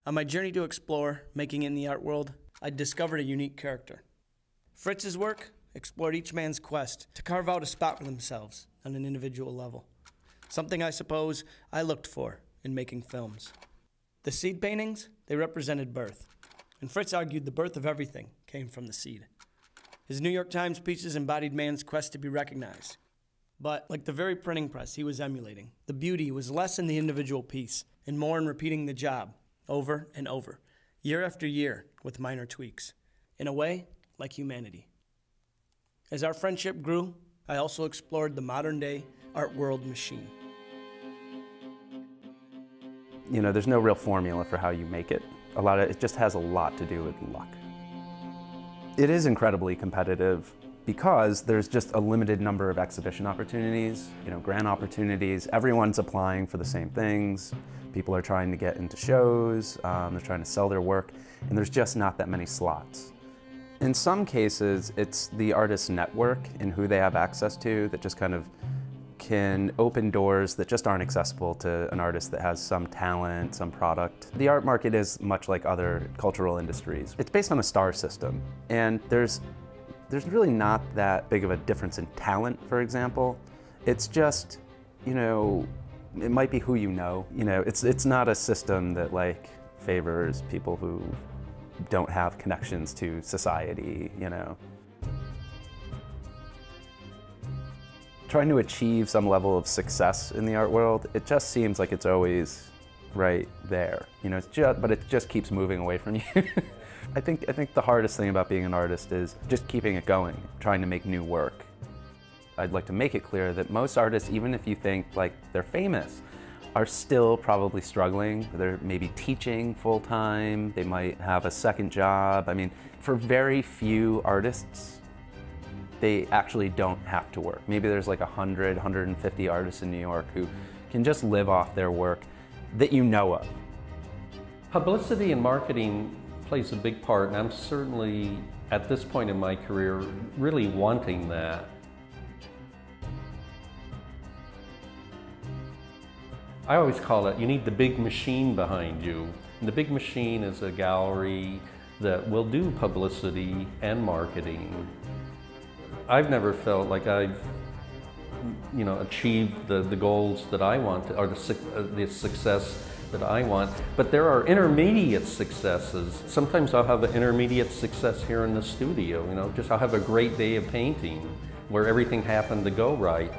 On my journey to explore making it in the art world, I discovered a unique character. Fritz's work explored each man's quest to carve out a spot for themselves on an individual level, something I suppose I looked for in making films. The seed paintings, they represented birth, and Fritz argued the birth of everything came from the seed. His New York Times pieces embodied man's quest to be recognized. But, like the very printing press he was emulating, the beauty was less in the individual piece and more in repeating the job over and over, year after year, with minor tweaks. In a way, like humanity. As our friendship grew, I also explored the modern-day art world machine. You know, there's no real formula for how you make it. It just has a lot to do with luck. It is incredibly competitive because there's just a limited number of exhibition opportunities, grant opportunities. Everyone's applying for the same things. People are trying to get into shows, they're trying to sell their work, and there's just not that many slots. In some cases, it's the artist's network and who they have access to that just kind of can open doors that just aren't accessible to an artist that has some talent, some product. The art market is much like other cultural industries. It's based on a star system, and there's really not that big of a difference in talent, for example. It's just, it might be who you know. It's not a system that favors people who don't have connections to society, Trying to achieve some level of success in the art world, it just seems like it's always right there. But it just keeps moving away from you. I think the hardest thing about being an artist is just keeping it going, trying to make new work. I'd like to make it clear that most artists, even if you think they're famous, are still probably struggling. They're maybe teaching full-time, they might have a second job. I mean, for very few artists, they actually don't have to work. Maybe there's 100, 150 artists in New York who can just live off their work that you know of. Publicity and marketing plays a big part, and I'm certainly, at this point in my career, really wanting that. I always call it, you need the big machine behind you. And the big machine is a gallery that will do publicity and marketing. I've never felt like I've achieved the goals that I want, or the success that I want. But there are intermediate successes. Sometimes I'll have an intermediate success here in the studio, just I'll have a great day of painting where everything happened to go right.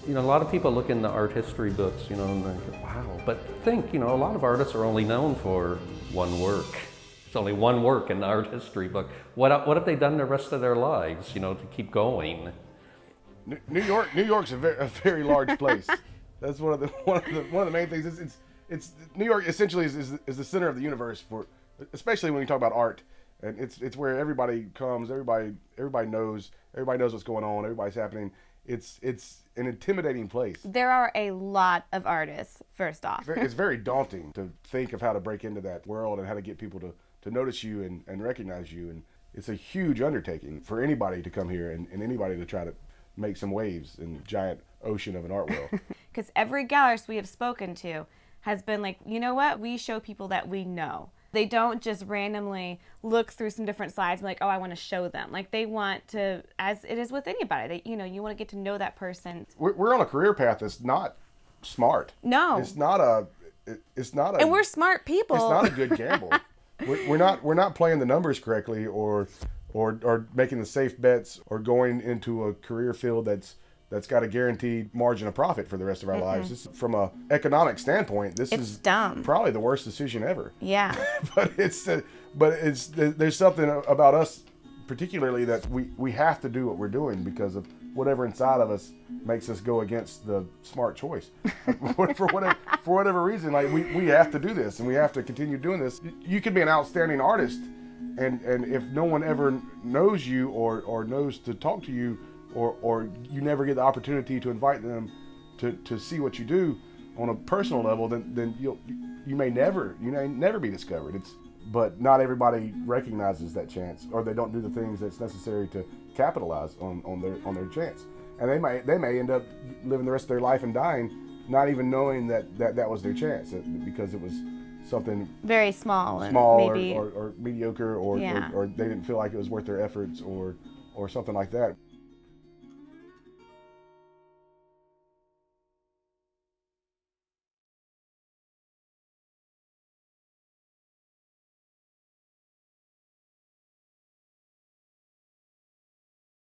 A lot of people look in the art history books, and they go, wow. But think, a lot of artists are only known for one work. It's only one work in the art history book. What have they done the rest of their lives, to keep going? New York's a very large place. That's one of the main things. It's New York essentially is the center of the universe especially when you talk about art, and it's where everybody comes. Everybody knows what's going on. Everybody's happening. It's an intimidating place. There are a lot of artists, first off. It's very daunting to think of how to break into that world and how to get people to notice you and recognize you. And it's a huge undertaking for anybody to come here and anybody to try to make some waves in the giant ocean of an art world. Because every gallerist we have spoken to has been like, you know what, we show people that we know. They don't just randomly look through some different slides and be like, oh, I want to show them. They want to, as it is with anybody, you want to get to know that person. We're on a career path that's not smart. No. It's not a. And we're smart people. It's not a good gamble. We're not playing the numbers correctly, or making the safe bets, or going into a career field that's got a guaranteed margin of profit for the rest of our lives. From an economic standpoint, this is dumb. Probably the worst decision ever. Yeah. but there's something about us particularly that we have to do what we're doing because of whatever inside of us makes us go against the smart choice. for whatever reason, we have to do this, and we have to continue doing this. You can be an outstanding artist, and if no one ever knows you or knows to talk to you, or you never get the opportunity to invite them to see what you do on a personal level, then you may never be discovered. But not everybody recognizes that chance, or they don't do the things that's necessary to capitalize on their chance. And they may end up living the rest of their life and dying not even knowing that was their chance, because it was something very small, small and maybe or mediocre, or they didn't feel like it was worth their efforts, or something like that.